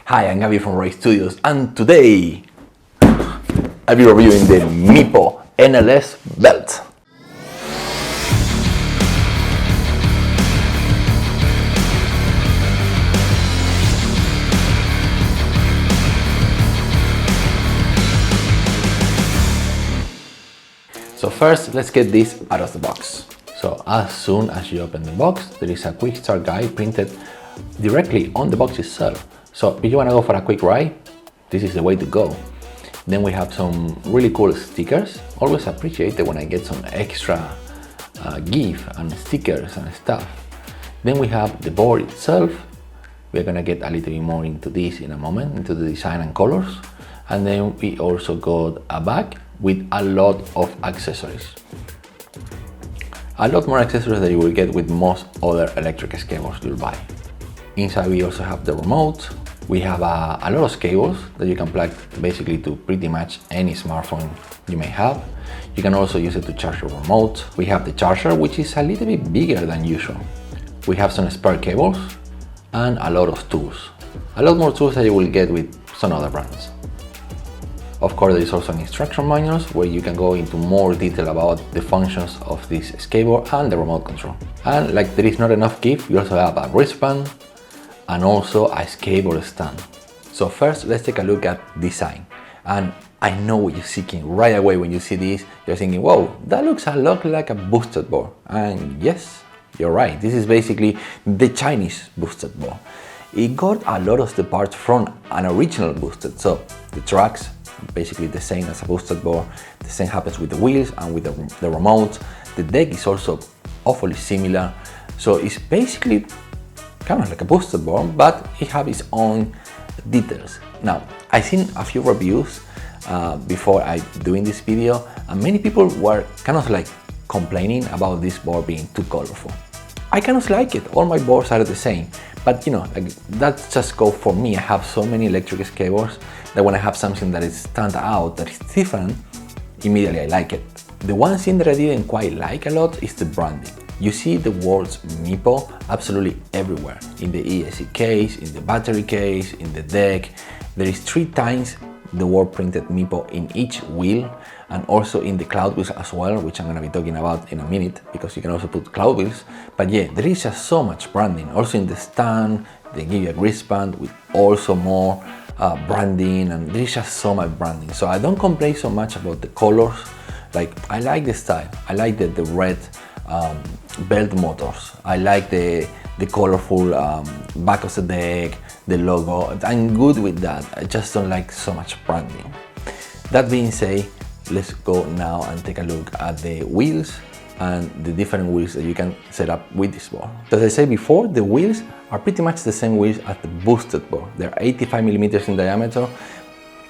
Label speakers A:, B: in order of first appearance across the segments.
A: Hi, I'm Gabi from Ray Studios, and today I'll be reviewing the Meepo NLS Belt. So first, let's get this out of the box. So as soon as you open the box, there is a quick start guide printed directly on the box itself. So if you want to go for a quick ride, this is the way to go. Then we have some really cool stickers. Always appreciate it when I get some extra gift and stickers and stuff. Then we have the board itself. We're gonna get a little bit more into this in a moment, into the design and colors. And then we also got a bag with a lot of accessories. A lot more accessories that you will get with most other electric skateboards you'll buy. Inside we also have the remote. We have a lot of cables that you can plug basically to pretty much any smartphone you may have. You can also use it to charge your remote. We have the charger, which is a little bit bigger than usual. We have some spare cables and a lot of tools. A lot more tools that you will get with some other brands. Of course, there is also an instruction manual where you can go into more detail about the functions of this skateboard and the remote control. And like there is not enough gift, we also have a wristband and also a skateboard stand. So first, let's take a look at design. And I know what you're seeking right away when you see this. You're thinking, whoa, that looks a lot like a boosted board. And yes, you're right. This is basically the Chinese boosted board. It got a lot of the parts from an original boosted. So the tracks, basically the same as a boosted board. The same happens with the wheels and with the remote. The deck is also awfully similar. So it's basically kind of like a boosted board, but it has its own details. Now, I've seen a few reviews before I doing this video, and many people were kind of like complaining about this board being too colorful. I kind of like it. All my boards are the same, but you know, like, that's just go for me. I have so many electric skateboards that when I have something that is stand out, that is different, immediately I like it. The one thing that I didn't quite like a lot is the branding. You see the words Meepo absolutely everywhere. In the ESC case, in the battery case, in the deck. There is 3 times the word printed Meepo in each wheel, and also in the cloud wheels as well, which I'm going to be talking about in a minute, because you can also put cloud wheels. But yeah, there is just so much branding. Also in the stand, they give you a wristband with also more branding, and there is just so much branding. So I don't complain so much about the colors. Like, I like the style. I like the red belt motors. I like the colorful back of the deck, the logo. I'm good with that. I just don't like so much branding. That being said, let's go now and take a look at the wheels and the different wheels that you can set up with this board. As I said before, the wheels are pretty much the same wheels as the boosted board. They're 85 millimeters in diameter.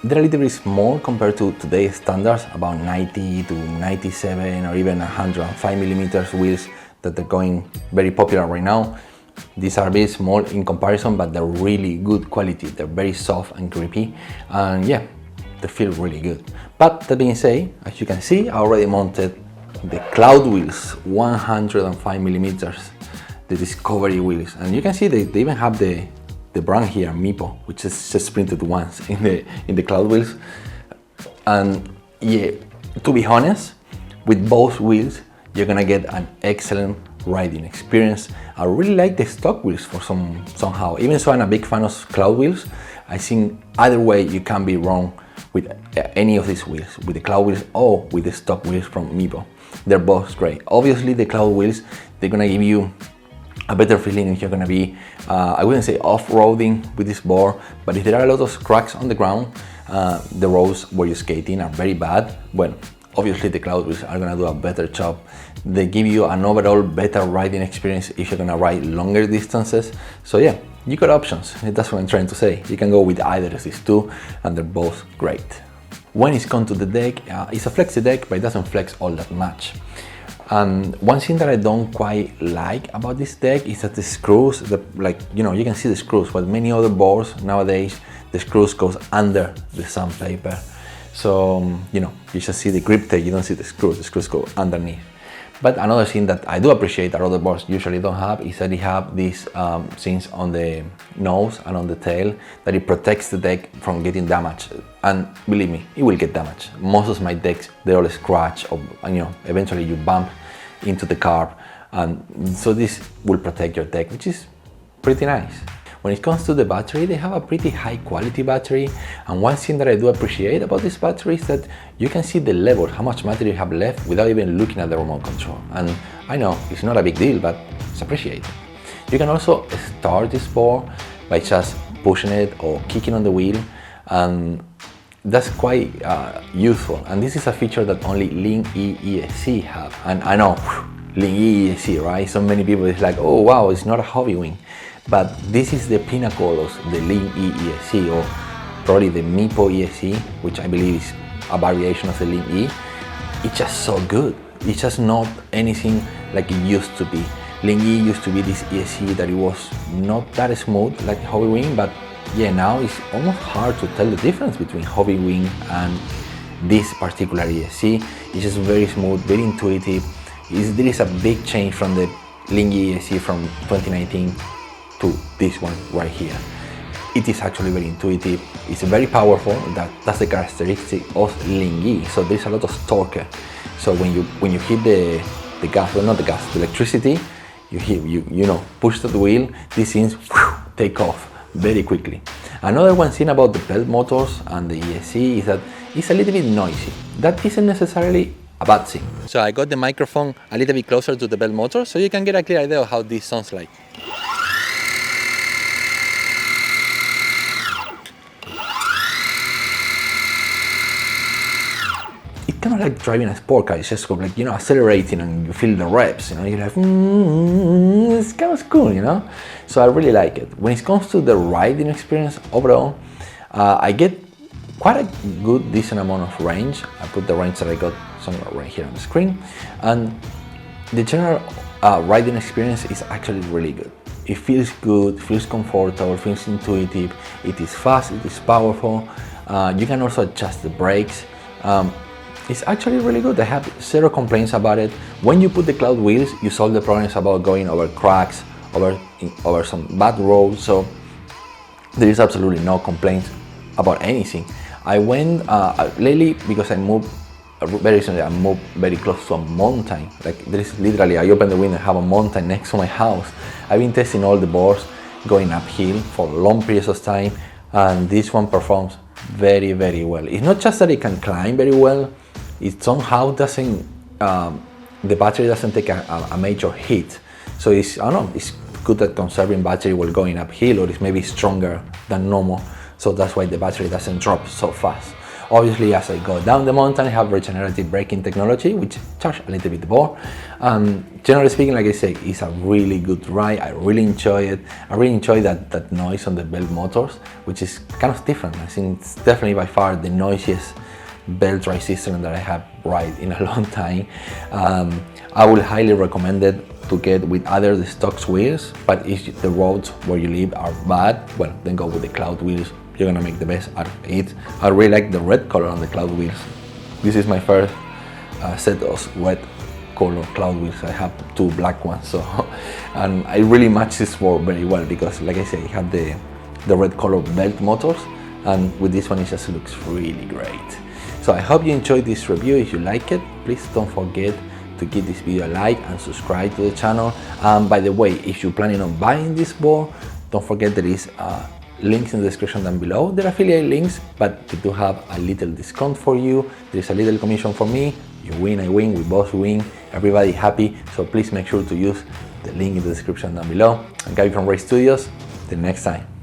A: They're a little bit small compared to today's standards, about 90 to 97 or even 105 millimeters wheels that are going very popular right now. These are very small in comparison, but they're really good quality. They're very soft and grippy, and yeah, they feel really good. But that being said, as you can see, I already mounted the cloud wheels, 105 millimeters, the Discovery wheels, and you can see they even have the brand here, Meepo, which is just printed once in the cloud wheels. And yeah, to be honest, with both wheels, you're gonna get an excellent riding experience. I really like the stock wheels for somehow. Even so, I'm a big fan of cloud wheels. I think either way you can't be wrong with any of these wheels, with the cloud wheels or with the stock wheels from Meepo. They're both great. Obviously, the cloud wheels, they're gonna give you a better feeling if you're gonna be, I wouldn't say off-roading with this board, but if there are a lot of cracks on the ground, the roads where you're skating are very bad, well, obviously the cloud wheels are gonna do a better job. They give you an overall better riding experience if you're gonna ride longer distances. So yeah, you got options. That's what I'm trying to say. You can go with either of these two, and they're both great. When it's come to the deck, it's a flexi deck, but it doesn't flex all that much. And one thing that I don't quite like about this deck is that the screws, you can see the screws, but many other boards nowadays, the screws goes under the sandpaper. So, you just see the grip tape, you don't see the screws go underneath. But another thing that I do appreciate that other boards usually don't have is that they have these things on the nose and on the tail that it protects the deck from getting damaged. And believe me, it will get damaged. Most of my decks, they all scratch, or eventually you bump into the carb, and so this will protect your deck, which is pretty nice. When it comes to the battery, they have a pretty high quality battery, and one thing that I do appreciate about this battery is that you can see the level, how much battery you have left without even looking at the remote control. And I know it's not a big deal, but it's appreciated. You can also start this board by just pushing it or kicking on the wheel, and that's quite useful. And this is a feature that only Ling-E ESC have. And I know, Ling-E ESC, right? So many people is like, oh wow, it's not a hobby wing. But this is the pinnacle of the Ling-E ESC, or probably the Meepo ESC, which I believe is a variation of the Ling-E. It's just so good. It's just not anything like it used to be. Ling-E used to be this ESC that it was not that smooth like hobby wing, but yeah, now it's almost hard to tell the difference between hobby wing and this particular ESC. It's just very smooth, very intuitive. There is a big change from the Ling-E ESC from 2019 to this one right here. It is actually very intuitive. It's very powerful. That's the characteristic of Ling-E. So there's a lot of torque. So when you hit the gas, well, not the gas, the electricity, you push the wheel. These things take off very quickly. Another one thing about the belt motors and the ESC is that it's a little bit noisy. That isn't necessarily a bad thing. So I got the microphone a little bit closer to the belt motor so you can get a clear idea of how this sounds like. It's kind of like driving a sport car. It's just like, accelerating and you feel the reps, you're like, it's kind of cool, So I really like it. When it comes to the riding experience overall, I get quite a good, decent amount of range. I put the range that I got somewhere right here on the screen. And the general riding experience is actually really good. It feels good, feels comfortable, feels intuitive. It is fast, it is powerful. You can also adjust the brakes. It's actually really good. I have zero complaints about it. When you put the cloud wheels, you solve the problems about going over cracks, over some bad roads. So there is absolutely no complaints about anything. I went lately because I moved very recently. I moved very close to a mountain. Like there is literally, I open the window and have a mountain next to my house. I've been testing all the boards going uphill for long periods of time, and this one performs very, very well. It's not just that it can climb very well. It somehow doesn't, the battery doesn't take a major hit. So it's good at conserving battery while going uphill, or it's maybe stronger than normal. So that's why the battery doesn't drop so fast. Obviously, as I go down the mountain, I have regenerative braking technology, which charge a little bit more. Generally speaking, like I say, it's a really good ride. I really enjoy it. I really enjoy that noise on the belt motors, which is kind of different. I think it's definitely by far the noisiest belt drive system that I have ride in a long time. I would highly recommend it to get with either the stock wheels, but if the roads where you live are bad, well, then go with the cloud wheels. You're gonna make the best out of it. I really like the red color on the cloud wheels. This is my first set of red color cloud wheels. I have two black ones, so and I really match this board very well because, like I say, it had the red color belt motors, and with this one it just looks really great. So I hope you enjoyed this review. If you like it, please don't forget to give this video a like and subscribe to the channel. And by the way, if you're planning on buying this board, don't forget there is links in the description down below. They're affiliate links, but they do have a little discount for you. There's a little commission for me. You win, I win, we both win, everybody happy. So please make sure to use the link in the description down below. I'm Gabby from Ray Studios. Till next time.